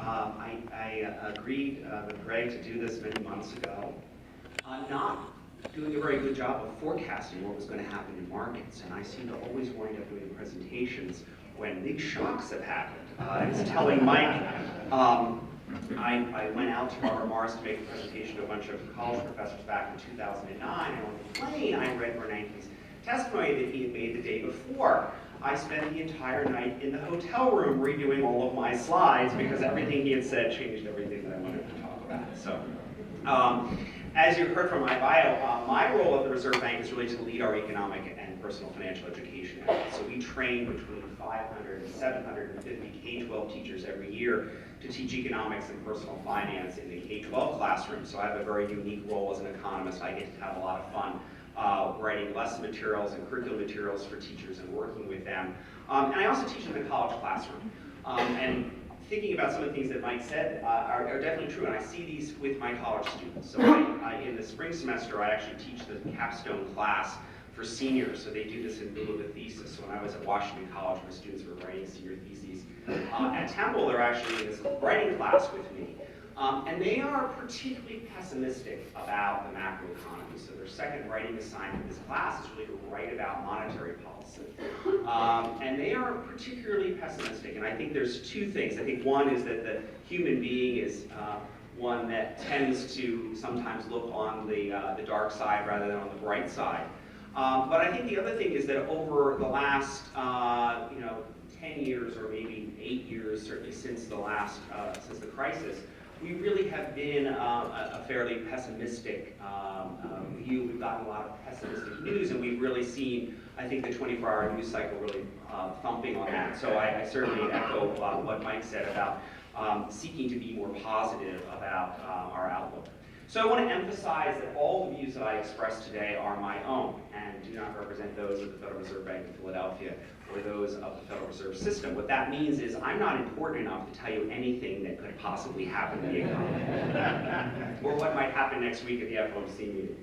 I agreed with Greg to do this many months ago. Not doing a very good job of forecasting what was going to happen in markets, and I seem to always wind up doing presentations when big shocks have happened. I was telling Mike, I went out to Robert Morris to make a presentation to a bunch of college professors back in 2009, and on the plane I read Bernanke's testimony that he had made the day before. I spent the entire night in the hotel room redoing all of my slides because everything he had said changed everything that I wanted to talk about. So, as you heard from my bio, my role at the Reserve Bank is really to lead our economic and personal financial education efforts. So we train between 500 and 750 K-12 teachers every year to teach economics and personal finance in the K-12 classroom. So I have a very unique role as an economist. I get to have a lot of fun writing lesson materials and curriculum materials for teachers and working with them. And I also teach in the college classroom. And thinking about some of the things that Mike said are definitely true, and I see these with my college students. So in the spring semester, I actually teach the capstone class for seniors, so they do this in lieu of a thesis. So when I was at Washington College, my students were writing senior theses. At Temple, they're actually in this writing class with me. And they are particularly pessimistic about the macroeconomy. So their second writing assignment in this class is really to write about monetary policy. And they are particularly pessimistic. And I think there's two things. I think one is that the human being is one that tends to sometimes look on the dark side rather than on the bright side. But I think the other thing is that over the last 10 years or maybe 8 years, certainly since the crisis, we really have been a fairly pessimistic view. We've gotten a lot of pessimistic news, and we've really seen, I think, the 24-hour news cycle really thumping on that. So I certainly echo what Mike said about seeking to be more positive about our outlook. So I want to emphasize that all the views that I express today are my own and do not represent those of the Federal Reserve Bank of Philadelphia or those of the Federal Reserve System. What that means is I'm not important enough to tell you anything that could possibly happen in the economy or what might happen next week at the FOMC meeting.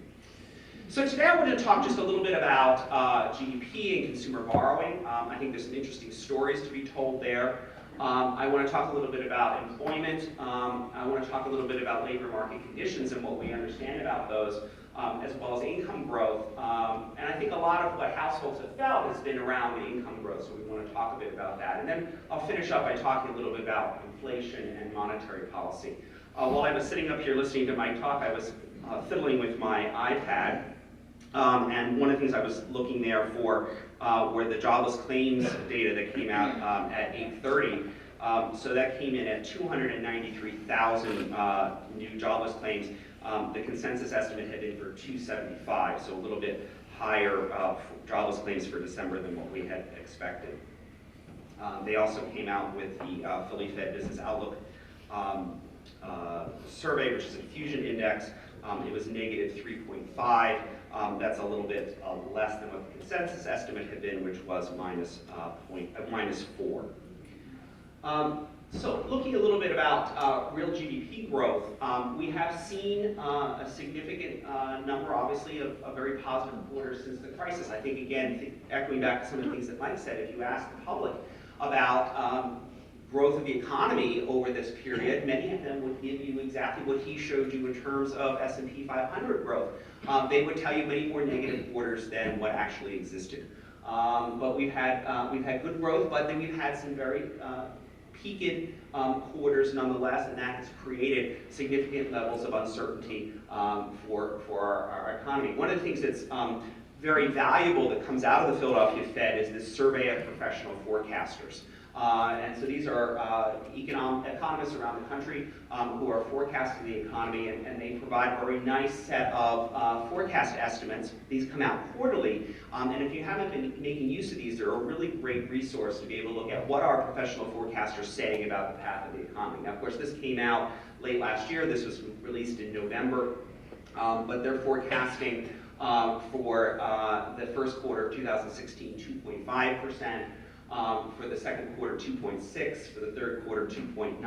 So today I want to talk just a little bit about GDP and consumer borrowing. I think there's some interesting stories to be told there. I want to talk a little bit about employment. I want to talk a little bit about labor market conditions and what we understand about those, as well as income growth. And I think a lot of what households have felt has been around the income growth, so we want to talk a bit about that. And then I'll finish up by talking a little bit about inflation and monetary policy. While I was sitting up here listening to my talk, I was fiddling with my iPad. And one of the things I was looking there for were the jobless claims data that came out at 8:30. So that came in at 293,000 new jobless claims. The consensus estimate had been for 275, so a little bit higher jobless claims for December than what we had expected. They also came out with the Philly Fed Business Outlook survey, which is a diffusion index. It was negative 3.5. That's a little bit less than what the consensus estimate had been, which was minus 4. So looking a little bit about real GDP growth, we have seen a significant number, obviously, of very positive quarters since the crisis. I think, again, echoing back to some of the things that Mike said, if you ask the public about growth of the economy over this period, many of them would give you exactly what he showed you in terms of S&P 500 growth. They would tell you many more negative quarters than what actually existed. But we've had good growth, but then we've had some very peaked quarters nonetheless, and that has created significant levels of uncertainty for our economy. One of the things that's very valuable that comes out of the Philadelphia Fed is this survey of professional forecasters. And so these are economists around the country who are forecasting the economy, and they provide a very nice set of forecast estimates. These come out quarterly, and if you haven't been making use of these, they're a really great resource to be able to look at what are professional forecasters saying about the path of the economy. Now, of course, this came out late last year. This was released in November, but they're forecasting for the first quarter of 2016, 2.5%. For the second quarter, 2.6, for the third quarter, 2.9,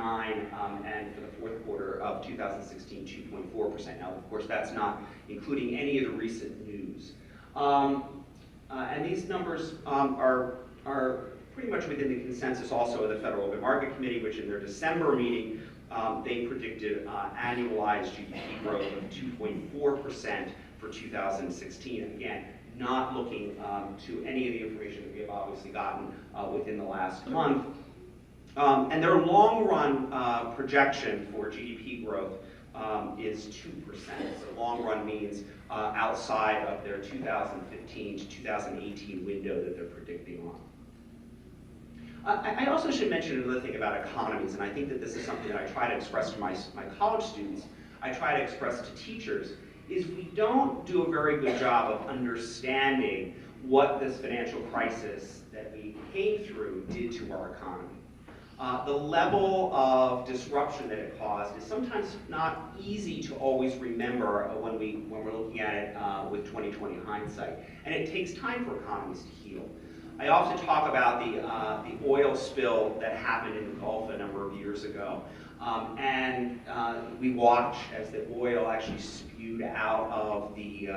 and for the fourth quarter of 2016, 2.4%. Now, of course, that's not including any of the recent news. And these numbers are pretty much within the consensus also of the Federal Open Market Committee, which in their December meeting, they predicted annualized GDP growth of 2.4% for 2016. And again, not looking to any of the information that we have obviously gotten within the last month. And their long-run projection for GDP growth is 2%. So long run means outside of their 2015 to 2018 window that they're predicting on. I also should mention another thing about economies, and I think that this is something that I try to express to my college students, I try to express to teachers, is we don't do a very good job of understanding what this financial crisis that we came through did to our economy. The level of disruption that it caused is sometimes not easy to always remember when we're looking at it with 20/20 hindsight, and it takes time for economies to heal. I often talk about the oil spill that happened in the Gulf a number of years ago, and we watched as the oil actually spewed out of the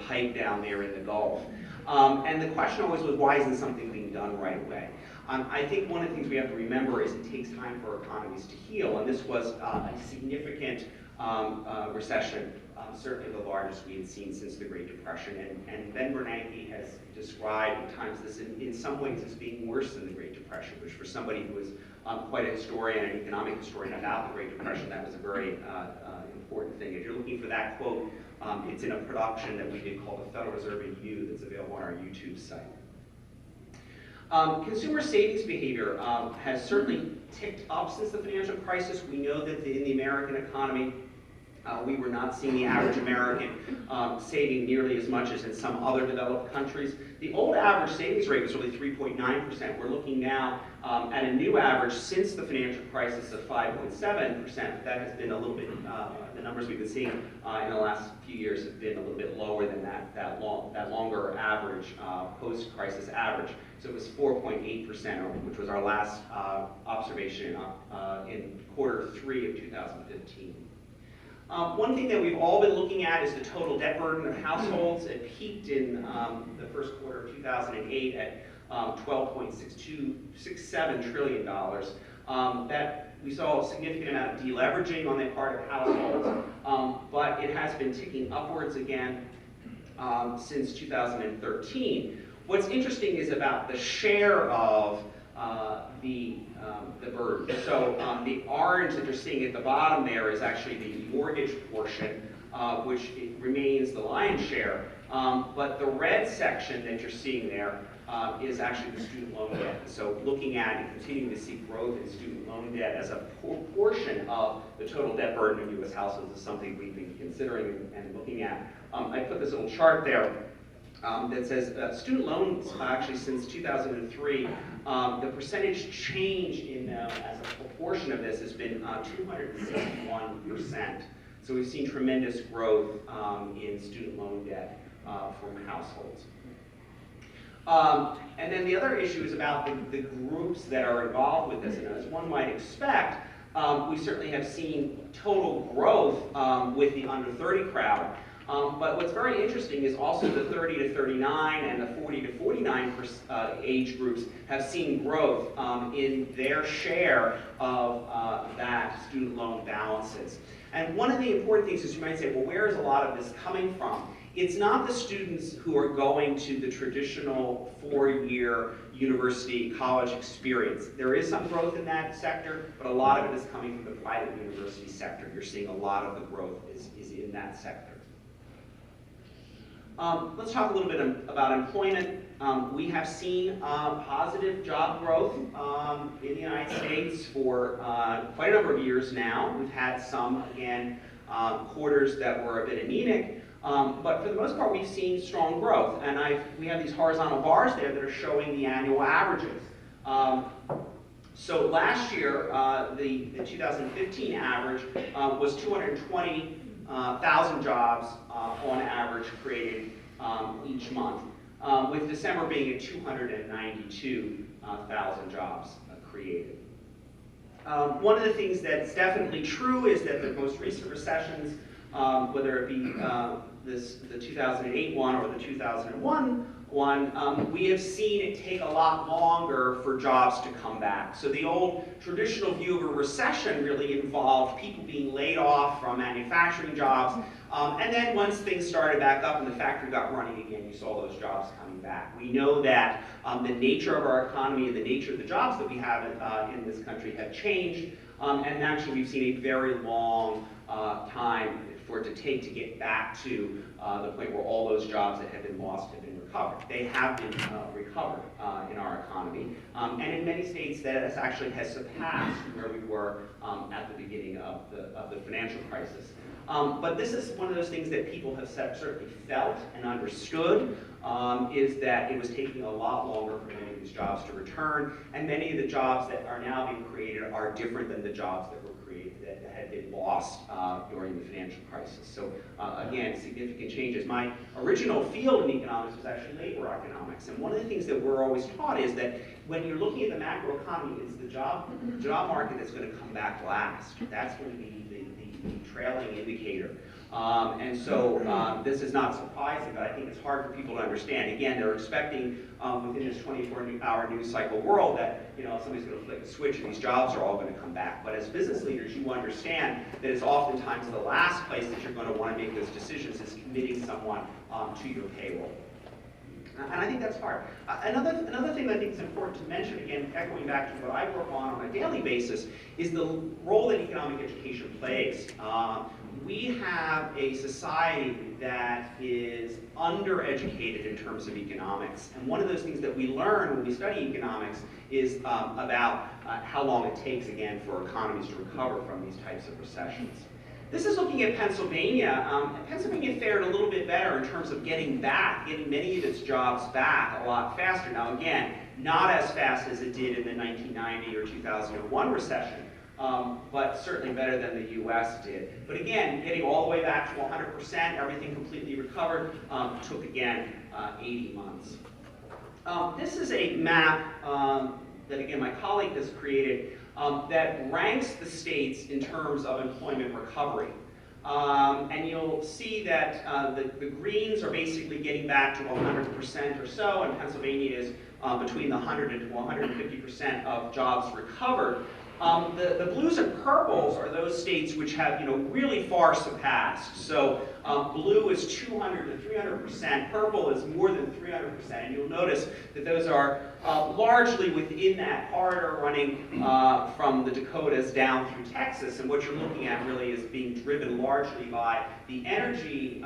pipe down there in the Gulf. And the question always was, why isn't something being done right away? I think one of the things we have to remember is it takes time for economies to heal, and this was a significant recession, certainly the largest we had seen since the Great Depression, and Ben Bernanke has described at times this in some ways as being worse than the Great Depression, which for somebody who is quite a historian, an economic historian about the Great Depression, that was a very important thing. If you're looking for that quote, it's in a production that we did called The Federal Reserve in You that's available on our YouTube site. Consumer savings behavior has certainly ticked up since the financial crisis. We know that in the American economy, we were not seeing the average American saving nearly as much as in some other developed countries. The old average savings rate was really 3.9%. We're looking now at a new average since the financial crisis of 5.7%. That has been a little bit, the numbers we've been seeing in the last few years have been a little bit lower than that longer average, post-crisis average. So it was 4.8%, which was our last observation in Q3 of 2015. One thing that we've all been looking at is the total debt burden of households. It peaked in the first quarter of 2008 at $12.67 trillion. That we saw a significant amount of deleveraging on the part of households, but it has been ticking upwards again since 2013. What's interesting is about the share of the burden. So the orange that you're seeing at the bottom there is actually the mortgage portion, which it remains the lion's share. But the red section that you're seeing there is actually the student loan debt. So looking at and continuing to see growth in student loan debt as a portion of the total debt burden of U.S. households is something we've been considering and looking at. I put this little chart there that says student loans actually since 2003, the percentage change in as a proportion of this has been 261%. So we've seen tremendous growth in student loan debt from households. And then the other issue is about the groups that are involved with this. And as one might expect, we certainly have seen total growth with the under 30 crowd. But what's very interesting is also the 30 to 39 and the 40 to 49 age groups have seen growth in their share of that student loan balances. And one of the important things is you might say, well, where is a lot of this coming from? It's not the students who are going to the traditional 4-year university college experience. There is some growth in that sector, but a lot of it is coming from the private university sector. You're seeing a lot of the growth is in that sector. Let's talk a little bit about employment. We have seen positive job growth in the United States for quite a number of years now. We've had some, again, quarters that were a bit anemic, but for the most part we've seen strong growth. And we have these horizontal bars there that are showing the annual averages. So last year, the 2015 average was 220,000 jobs on average created each month, with December being at 292,000 jobs created. One of the things that's definitely true is that the most recent recessions, whether it be the 2008 one or the 2001 one, we have seen it take a lot longer for jobs to come back. So the old traditional view of a recession really involved people being laid off from manufacturing jobs, and then once things started back up and the factory got running again, you saw those jobs coming back. We know that the nature of our economy and the nature of the jobs that we have in this country have changed, and actually we've seen a very long time for it to take to get back to the point where all those jobs that have been lost have been recovered. They have been recovered in our economy, and in many states that actually has surpassed where we were at the beginning of the financial crisis. But this is one of those things that people have certainly felt and understood, is that it was taking a lot longer for many of these jobs to return, and many of the jobs that are now being created are different than the jobs that were created that had been lost during the financial crisis. So again, significant changes. My original field in economics was actually labor economics, and one of the things that we're always taught is that when you're looking at the macro economy, it's the job market that's going to come back last. That's going to be the trailing indicator. And so this is not surprising, but I think it's hard for people to understand. Again, they're expecting within this 24-hour news cycle world that somebody's going to flick a switch and these jobs are all going to come back. But as business leaders, you understand that it's oftentimes the last place that you're going to want to make those decisions is committing someone to your payroll. And I think that's hard. Another thing that I think is important to mention, again, echoing back to what I work on a daily basis, is the role that economic education plays. We have a society that is undereducated in terms of economics. And one of those things that we learn when we study economics is about how long it takes, again, for economies to recover from these types of recessions. This is looking at Pennsylvania. Pennsylvania fared a little bit better in terms of getting many of its jobs back a lot faster. Now again, not as fast as it did in the 1990 or 2001 recession, but certainly better than the US did. But again, getting all the way back to 100%, everything completely recovered, took again 80 months. This is a map that again my colleague has created that ranks the states in terms of employment recovery. And you'll see that the greens are basically getting back to 100% or so, and Pennsylvania is between the 100 and 150% of jobs recovered. The blues and purples are those states which have really far surpassed. So blue is 200 to 300%, purple is more than 300%, and you'll notice that those are largely within that corridor running from the Dakotas down through Texas, and what you're looking at really is being driven largely by the energy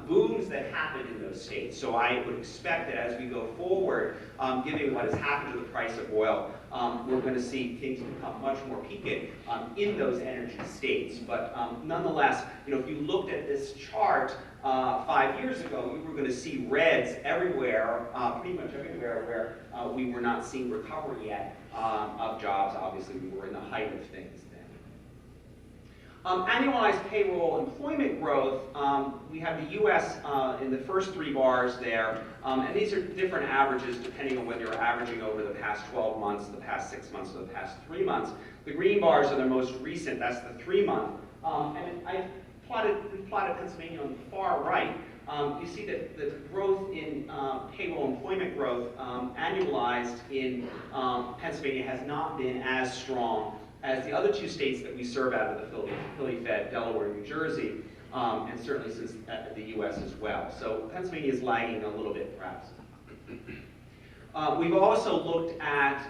booms that happened in those states. So I would expect that as we go forward, given what has happened to the price of oil, we're going to see things become much more piquant in those energy states. But nonetheless, if you looked at this chart 5 years ago, we were going to see reds everywhere, pretty much everywhere where we were not seeing recovery yet of jobs. Obviously, we were in the height of things then. Annualized payroll employment growth, we have the US in the first 3 bars there, and these are different averages depending on whether you're averaging over the past 12 months, the past 6 months, or the past 3 months. The green bars are the most recent, that's the 3-month. And we've plotted Pennsylvania on the far right. You see that the growth in payroll employment growth annualized in Pennsylvania has not been as strong as the other 2 states that we serve out of the Philly Fed, Delaware and New Jersey, and certainly since the US as well. So Pennsylvania is lagging a little bit, perhaps. We've also looked at,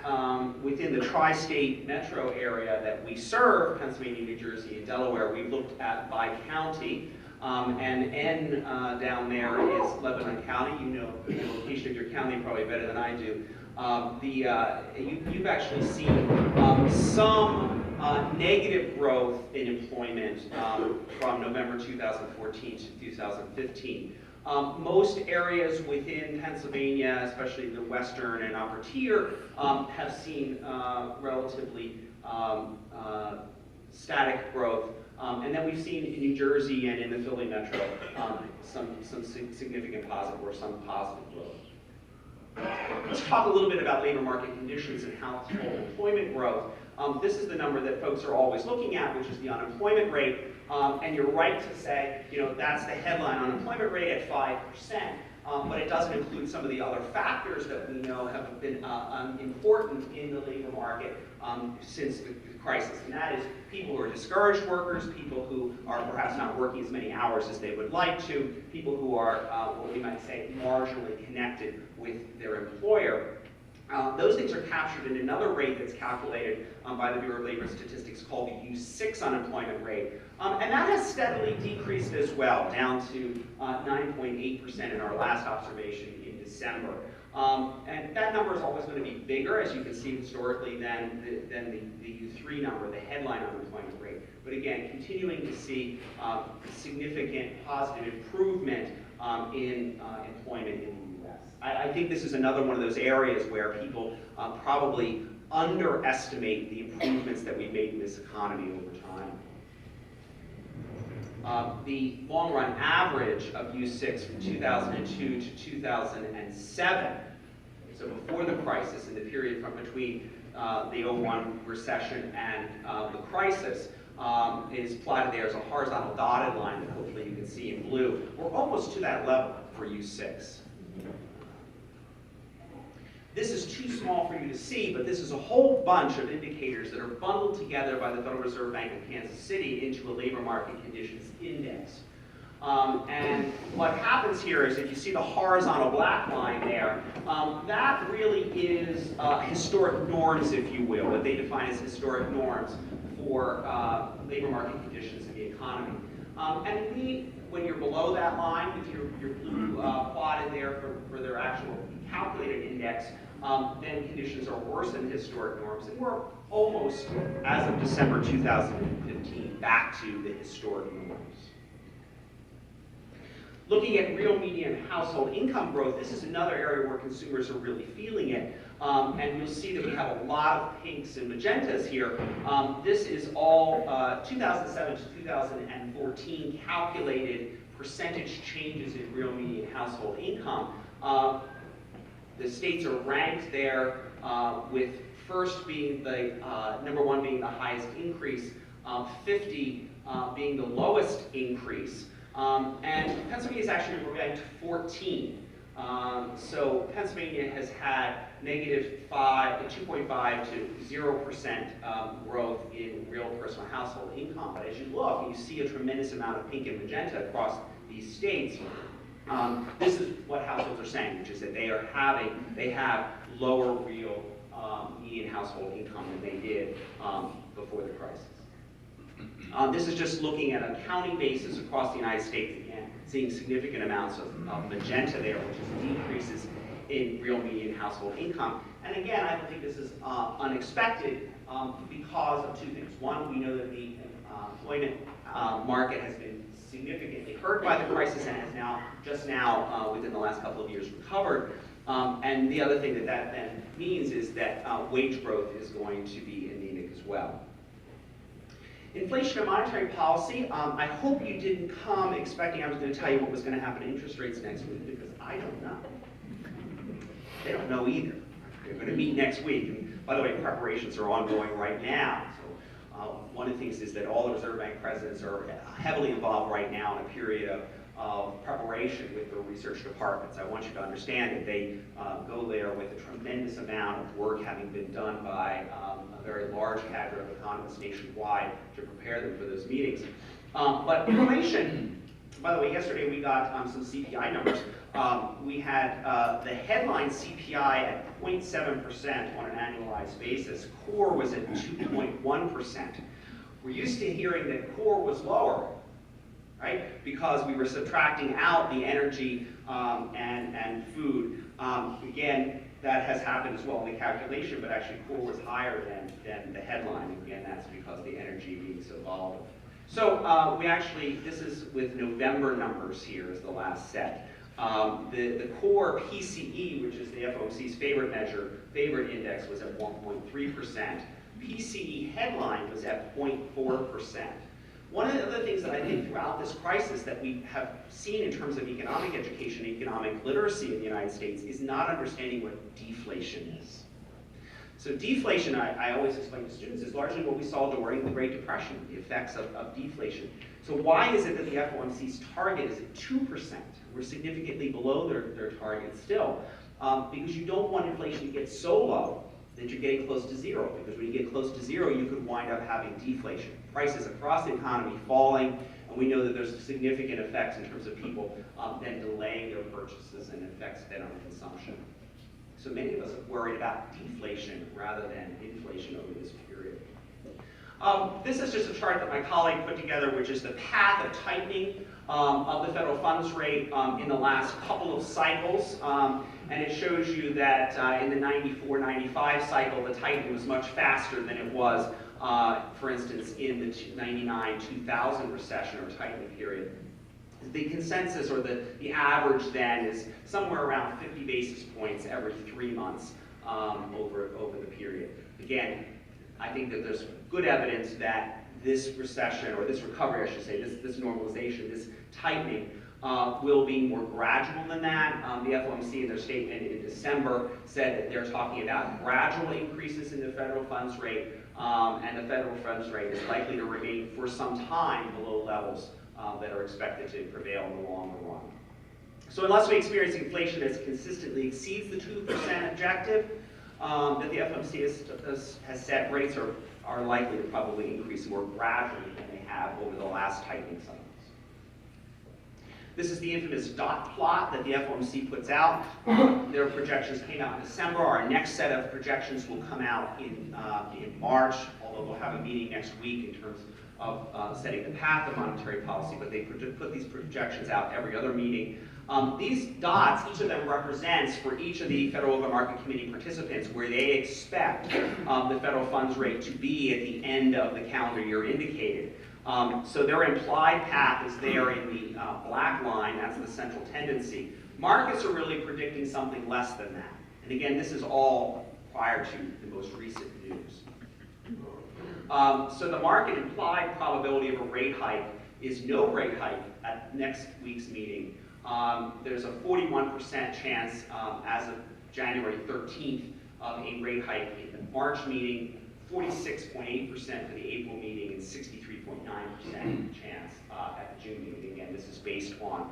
within the tri-state metro area that we serve, Pennsylvania, New Jersey, and Delaware, we've looked at by county. And N down there is Lebanon County. You know the location of your county probably better than I do. You've actually seen some negative growth in employment from November 2014 to 2015. Most areas within Pennsylvania, especially the western and upper tier, have seen relatively static growth. And then we've seen in New Jersey and in the Philly metro some significant positive or some positive growth. Let's talk a little bit about labor market conditions and household employment growth. This is the number that folks are always looking at, which is the unemployment rate. And you're right to say, that's the headline unemployment rate at 5%. but it doesn't include some of the other factors that we know have been important in the labor market since the crisis, and that is people who are discouraged workers, people who are perhaps not working as many hours as they would like to, people who are what we might say marginally connected with their employer. Those things are captured in another rate that's calculated by the Bureau of Labor Statistics called the U6 unemployment rate. And that has steadily decreased as well, down to 9.8% in our last observation in December. And that number is always going to be bigger, as you can see historically, than the U3 number, the headline unemployment rate. But again, continuing to see significant positive improvement in employment in the US. I think this is another one of those areas where people probably underestimate the improvements that we've made in this economy over time. The long-run average of U6 from 2002 to 2007, so before the crisis, in the period from between the 01 recession and the crisis, is plotted there as a horizontal dotted line that hopefully you can see in blue. We're almost to that level for U6. This is too small for you to see, but this is a whole bunch of indicators that are bundled together by the Federal Reserve Bank of Kansas City into a labor market conditions index. And what happens here is, if you see the horizontal black line there, that really is historic norms, if you will, what they define as historic norms for labor market conditions in the economy. And when you're below that line, with your blue plotted there for their actual calculated index, then conditions are worse than historic norms, and we're almost, as of December 2015, back to the historic norms. Looking at real median household income growth, this is another area where consumers are really feeling it. And you'll see that we have a lot of pinks and magentas here. This is all 2007 to 2014 calculated percentage changes in real median household income. The states are ranked there with first being the, number one being the highest increase, 50 being the lowest increase. And Pennsylvania is actually ranked 14. So Pennsylvania has had negative 2.5 to 0% growth in real personal household income. But as you look, you see a tremendous amount of pink and magenta across these states. This is what households are saying, which is that they have lower real median household income than they did before the crisis. This is just looking at a county basis across the United States, again, seeing significant amounts of magenta there, which is decreases in real median household income. And again, I don't think this is unexpected because of two things. One, we know that the employment market has been significantly hurt by the crisis and has now, just now, within the last couple of years, recovered. And the other thing that then means is that wage growth is going to be anemic as well. Inflation and monetary policy, I hope you didn't come expecting I was going to tell you what was going to happen to interest rates next week, because I don't know. They don't know either. They're going to meet next week. And by the way, preparations are ongoing right now. So one of the things is that all the Reserve Bank presidents are heavily involved right now in a period of preparation with the research departments. I want you to understand that they go there with a tremendous amount of work having been done by a very large cadre of economists nationwide to prepare them for those meetings. But inflation, by the way, yesterday we got some CPI numbers. We had the headline CPI at 0.7% on an annualized basis. Core was at 2.1%. We're used to hearing that core was lower, right? Because we were subtracting out the energy and food. Again, that has happened as well in the calculation, but actually core was higher than the headline. Again, that's because the energy being so volatile. So we actually, this is with November numbers here as the last set. The core PCE, which is the FOMC's favorite index, was at 1.3%. PCE headline was at 0.4%. One of the other things that I think throughout this crisis that we have seen in terms of economic education, economic literacy in the United States, is not understanding what deflation is. So deflation, I always explain to students, is largely what we saw during the Great Depression, the effects of deflation. So why is it that the FOMC's target is at 2%? We're significantly below their target still, because you don't want inflation to get so low that you're getting close to zero, because when you get close to zero, you could wind up having deflation. Prices across the economy falling, and we know that there's significant effects in terms of people then delaying their purchases and effects then on consumption. So many of us are worried about deflation rather than inflation over this period. This is just a chart that my colleague put together, which is the path of tightening of the federal funds rate in the last couple of cycles. And it shows you that in the 94-95 cycle, the tightening was much faster than it was, for instance, in the 99-2000 recession or tightening period. The consensus, or the average then, is somewhere around 50 basis points every 3 months over the period. Again, I think that there's good evidence that this recession, or this recovery, I should say, this normalization, this tightening, will be more gradual than that. The FOMC in their statement in December said that they're talking about gradual increases in the federal funds rate, and the federal funds rate is likely to remain for some time below levels that are expected to prevail in the longer run. So unless we experience inflation that consistently exceeds the 2% objective that the FOMC has set, rates are likely to probably increase more gradually than they have over the last tightening cycles. This is the infamous dot plot that the FOMC puts out. Their projections came out in December. Our next set of projections will come out in March, although we'll have a meeting next week in terms of setting the path of monetary policy, but they put these projections out every other meeting. These dots, each of them represents for each of the Federal Open Market Committee participants where they expect the federal funds rate to be at the end of the calendar year indicated. So their implied path is there in the black line, that's the central tendency. Markets are really predicting something less than that. And again, this is all prior to the most recent news. So the market implied probability of a rate hike is no rate hike at next week's meeting. There's a 41% chance as of January 13th of a rate hike in the March meeting, 46.8% for the April meeting, and 63.9% chance at the June meeting. Again, this is based on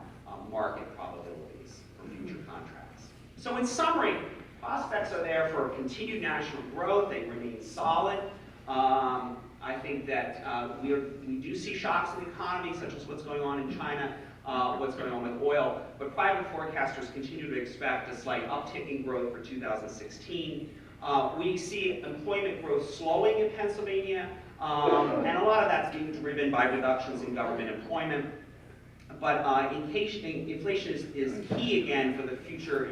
market probabilities for future contracts. So in summary, prospects are there for continued national growth. They remain solid. I think that we do see shocks in the economy, such as what's going on in China, what's going on with oil, but private forecasters continue to expect a slight uptick in growth for 2016. We see employment growth slowing in Pennsylvania, and a lot of that's being driven by reductions in government employment. But inflation is key again for the future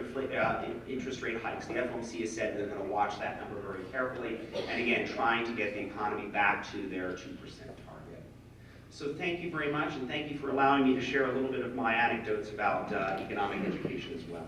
interest rate hikes. The FOMC has said they're going to watch that number very carefully, and again, trying to get the economy back to their 2% target. So thank you very much, and thank you for allowing me to share a little bit of my anecdotes about economic education as well.